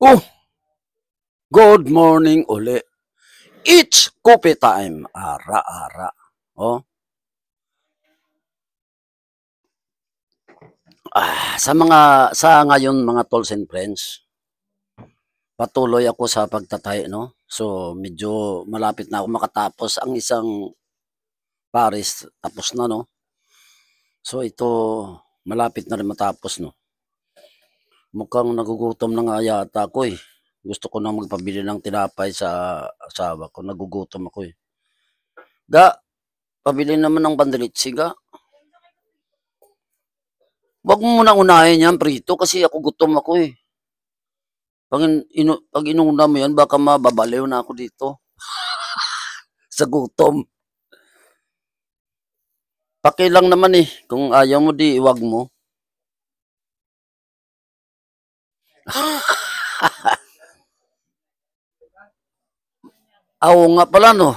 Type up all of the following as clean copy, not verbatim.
Oh, good morning uli. It's coffee time. Ara-ara. Oh, sa ngayon mga tolls and friends, patuloy ako sa pagtatahi, no? So, medyo malapit na ako makatapos ang isang pares. Tapos na, no? So, ito, malapit na rin matapos, no? Mukhang nagugutom na nga yata ako, eh. Gusto ko na magpabili ng tinapay sa asawa ko. Nagugutom ako, eh. Ga, pabili naman ng bandelitsi, ga. Wag mo munang unahin yan, prito, kasi ako gutom ako, eh. Pag inuna mo yan, baka mababaliw na ako dito sa gutom. Pakilang naman eh. Kung ayaw mo, di iwag mo. Oo nga pala, no.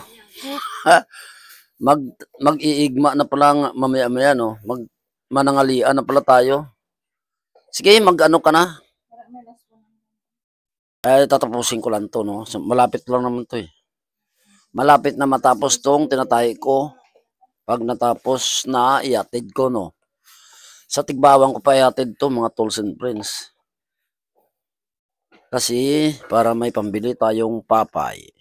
Mag, mag-iigma na pala mamaya-maya, no. Manangalian na pala tayo. Sige, mag-ano ka na. Tatapusin ko lang to, no. So, malapit lang naman to, eh. Malapit na matapos tong tinatahi ko. Pag natapos na, iatid ko, no. Sa Tigbawang ko pa iatid to, mga tools and friends. Kasi, para may pambili tayong papay.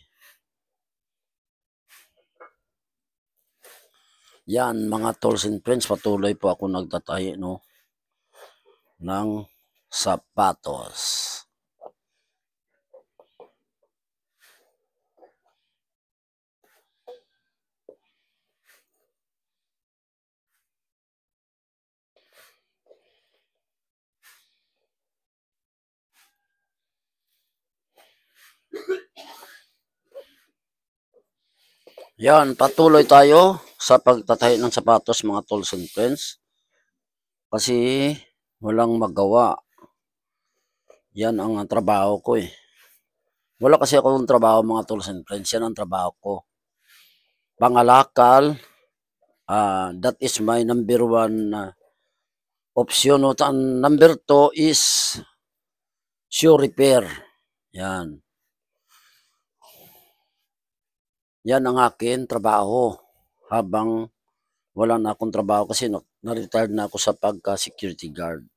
Yan, mga tools and friends, patuloy po ako nagtatahi, no, ng sapatos. Yan, patuloy tayo sa pagtatahi ng sapatos, mga tools and friends. Kasi, walang magawa. Yan ang trabaho ko, eh. Wala kasi akong trabaho, mga tools and friends. Yan ang trabaho ko. Pangalakal, that is my number one option. No? Number 2 is shoe repair. Yan. Yan ang akin trabaho habang wala na akong trabaho kasi na-retired na ako sa pagka-security guard.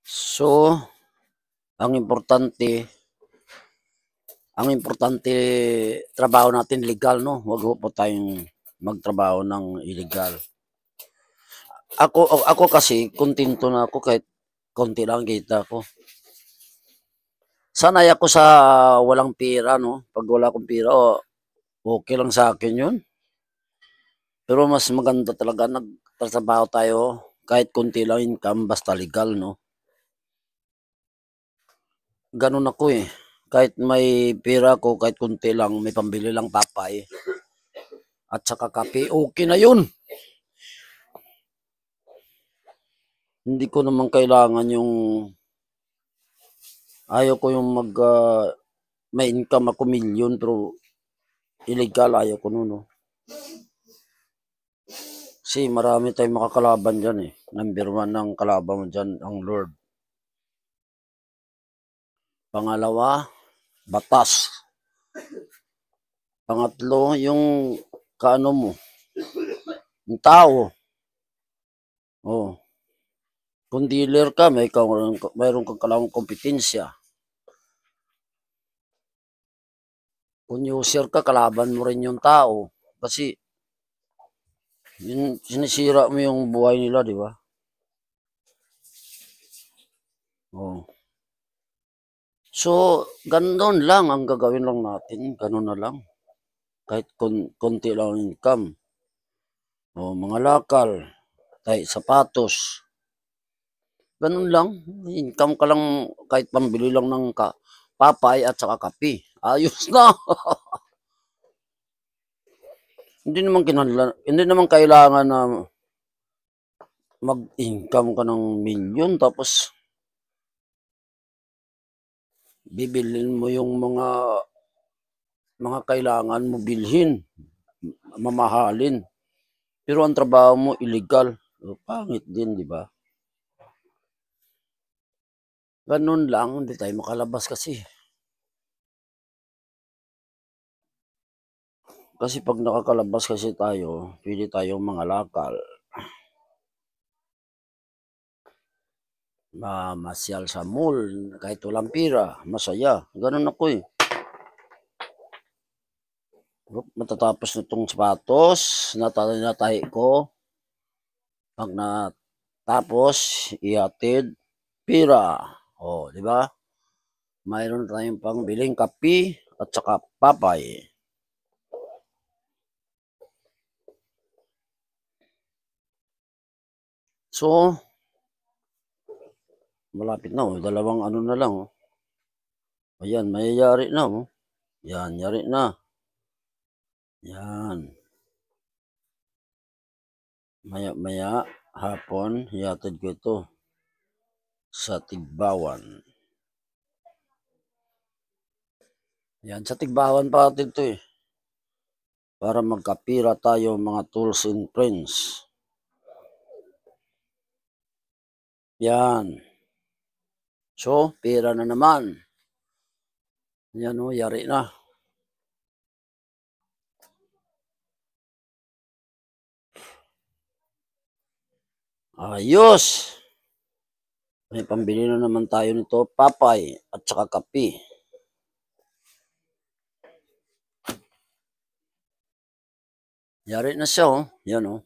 So, ang importante trabaho natin legal, no? Huwag po tayong magtrabaho ng illegal. Ako kasi kontento na ako kahit konti lang kita ko. Sanay ako sa walang pera, no? Pag wala akong pera, okay lang sa akin 'yun. Pero mas maganda talaga nagtatrabaho tayo kahit konti lang income basta legal, no? Gano'n ako, eh. Kahit may pera ko, kahit konti lang, may pambili lang papay at saka kape, okay na 'yun. Hindi ko naman kailangan yung ayaw ko yung may income ako milyon pero illegal, ayaw ko nun, no? Kasi marami tayong makakalaban dyan, eh. Number 1 ng kalaban mo dyan, ang Lord. Pangalawa, batas. Pangatlo, yung kaano mo, yung tao. Oh. Kung dealer ka, mayroon kang kailangang kompetensya. Kung user ka, kalaban mo rin yung tao. Kasi, sinisira mo yung buhay nila, di ba? Oh. So, ganun lang ang gagawin lang natin. Ganun na lang. Kahit konti lang income. O, mga lakal, kahit sapatos. Ganun lang. Income ka lang kahit pambili lang ng papay at saka kape. Ayos na. Hindi naman kailangan na mag-income ka ng milyon tapos bibilhin mo yung mga kailangan mo bilhin, mamahalin. Pero ang trabaho mo illegal. Pangit din, di ba? Ganun lang, hindi tayo makalabas kasi. Kasi pag nakakalabas kasi tayo, pwede tayong mangalakal. Mamasyal sa mall, kahit walang pira, masaya. Ganun ako eh. Matatapos na itong sapatos, natay ko. Pag natapos, ihatid, pira. O, di ba? Mayroon tayong pangbiling kape at saka papay. So, malapit na oh. Dalawang ano na lang oh. Ayan, mayayari na oh. Yan, yari na. Yan. Maya-maya, hapon, hihatid ko ito sa Tigbawan. Yan, sa Tigbawan pa natin ito eh. Para magkapira tayo mga tools and friends. Yan. So, pira na naman. Yan o, yari na. Ayos! May pambili na naman tayo nito, papay at saka kape. Yari na siya oh. Yan oh.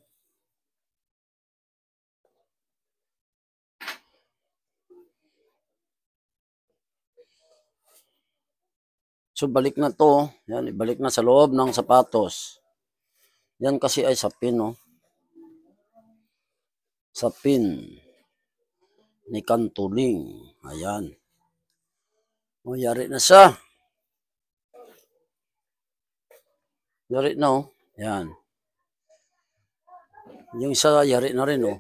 So balik na to. Yan, ibalik na sa loob ng sapatos. Yan kasi ay sa pin oh. Sa pin ni Kantuling. Ayan. O, yari na siya. Yari na oh. Yan. Yung isa yari na rin oh.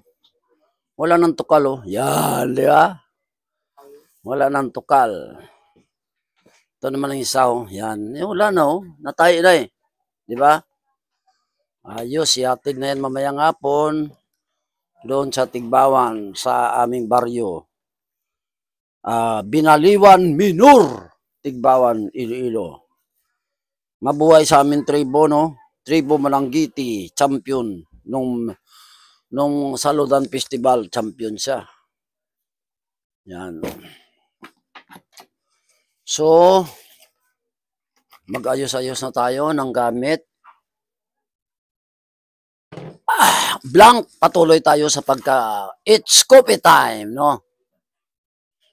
Wala nang tukal oh. Yan, di ba? Wala nang tukal. Ito naman ang isa oh. Yan. Wala na oh. Natay na eh. Di ba? Ayos, ihatid na yan mamayang hapon doon sa Tigbawan sa aming baryo. Binaliwan Minor, Tigbawan, Iloilo. Mabuhay sa amin tribo, no? Tribo Malanggiti, champion. Nung Saludan Festival, champion siya. Yan. So, mag-ayos-ayos na tayo ng gamit. Blank, patuloy tayo sa it's coffee time, no?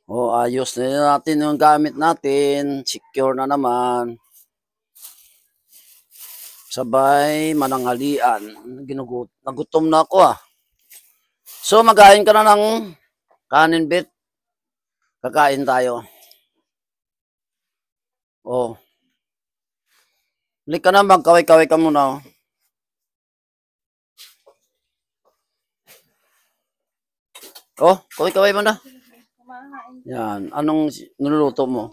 O, ayos na natin yung gamit natin. Secure na naman. Sabay, mananghalian. Nagutom na ako ah. So, magkain ka na ng kanin bit. Kakain tayo. Oh. Balik ka na, magkaway-kaway ka muna. Oh, kaway-kaway mo na. Yan. Anong niluluto mo?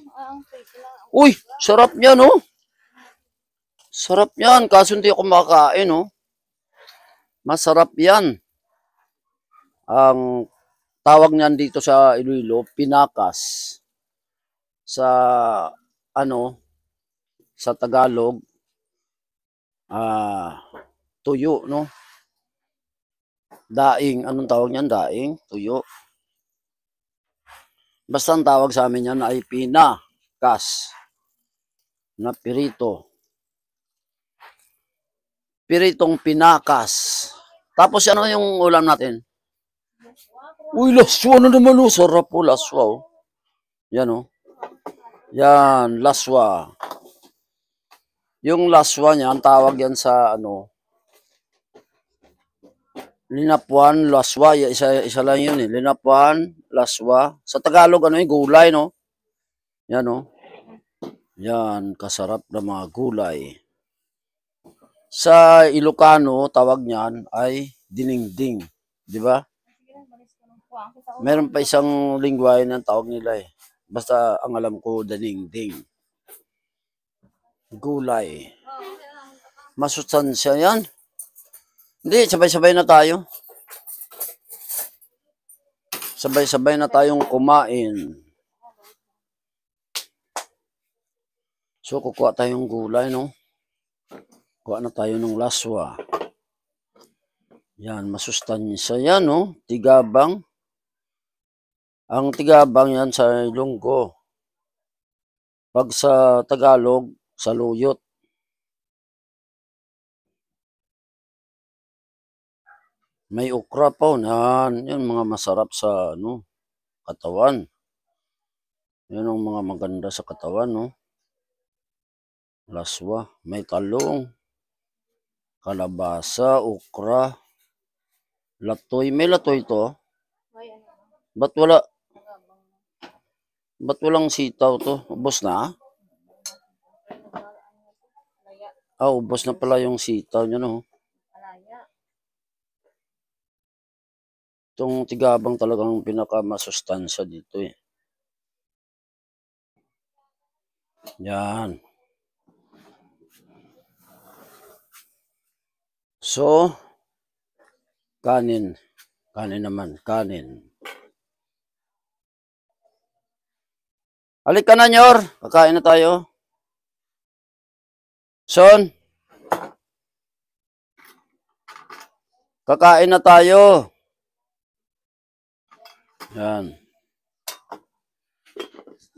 Uy, sarap yan, oh. Sarap yan. Kaso hindi ako makakain, oh. Masarap yan. Ang tawag niyan dito sa Iloilo, pinakas. Sa, sa Tagalog, tuyo, no? Daing. Anong tawag niyan? Daing? Tuyo. Basta ang tawag sa amin yan ay pinakas na pirito. Piritong pinakas. Tapos ano yung ulam natin? Uy, laswa na naman oh. Sarap po, laswa oh. Yan oh. Yan, laswa. Yung laswa niya, ang tawag yan sa linapuan, laswa. Isa lang yun eh. Linapuan, laswa. Sa Tagalog, gulay, no? Yan, no? Yan, kasarap na mga gulay. Sa Ilocano, tawag niyan ay dinengdeng. Di ba? Meron pa isang lingwahe ng tawag nila eh. Basta ang alam ko, dinengdeng. Gulay. Masustansya yan. Hindi, sabay-sabay na tayo. Sabay-sabay na tayong kumain. So, kukuha tayong gulay, no? Kuha na tayo ng laswa. Yan, masustansya yan, no? Tigabang. Ang tigabang yan sa Ilonggo. Pag sa Tagalog, saluyot. May okra pa, yan. Yan, mga masarap sa, katawan. Yan ang mga maganda sa katawan, no? Laswa, may talong, kalabasa, okra, latoy. May latoy to. Ba't walang sitaw to? Ubos na? Ubos na pala yung sitaw nyo, no? Itong tigabang talagang pinakamasustansya dito, eh. Yan. So, kanin. Kanin naman, kanin. Halika na, Nyor. Kakain na tayo. Son. Kakain na tayo. Yan.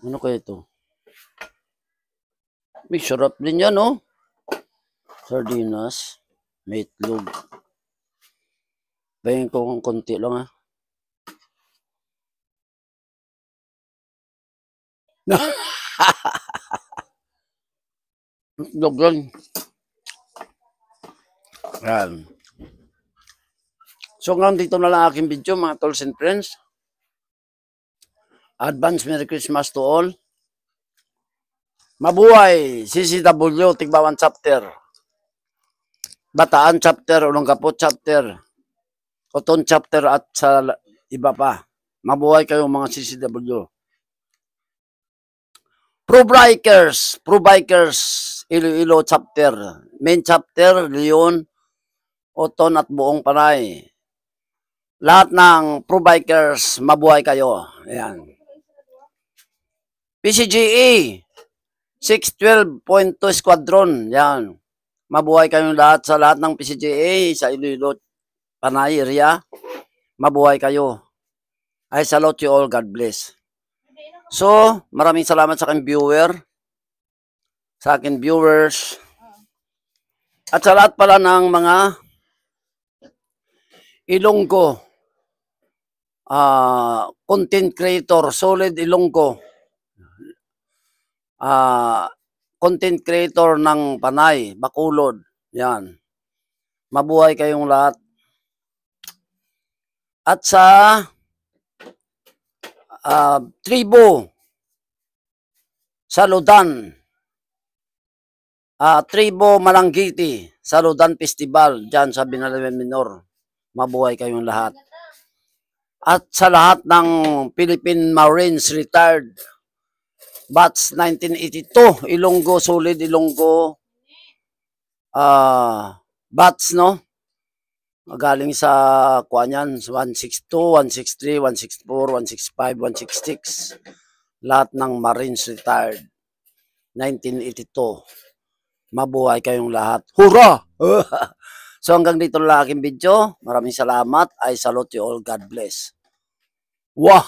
Ano kaya ito? May sarap din yan, no? Sardinas. May itlog. Bayan ko kung konti lang, ha? Itlog yan. Yan. So, ngayon dito na lang aking video, mga tolls and friends. Advance Merry Christmas to all. Mabuhay! CCW, Tigbawan chapter. Bataan chapter, Olongapo chapter. Coton chapter at sa iba pa. Mabuhay kayo mga CCW. Pro Bikers, Iloilo chapter. Main chapter, Leon, Oton at buong Panay. Lahat ng Pro Bikers, mabuhay kayo. Ayan. PCGE, 612.2 Squadron. Yan. Mabuhay kayong lahat sa lahat ng PCGA sa Iloilo, Panay area. Mabuhay kayo. I salute you all. God bless. So, maraming salamat sa aking viewer. Sa aking viewers. At sa lahat pala ng mga Ilonggo content creator, solid Ilonggo. Content creator ng Panay, Bacolod. Yan. Mabuhay kayong lahat. At sa tribo Saludan, tribo Malanggiti, Saludan Festival, dyan sa Binalawan Minor. Mabuhay kayong lahat. At sa lahat ng Philippine Marines retired, Batch 1982, Ilonggo, solid Ilonggo, Batch, no? Magaling sa kuanyan, 162, 163, 164, 165, 166. Lahat ng Marines retired. 1982. Mabuhay kayong lahat. Hurra! So hanggang dito lang aking video. Maraming salamat. I salute you all. God bless. Wah!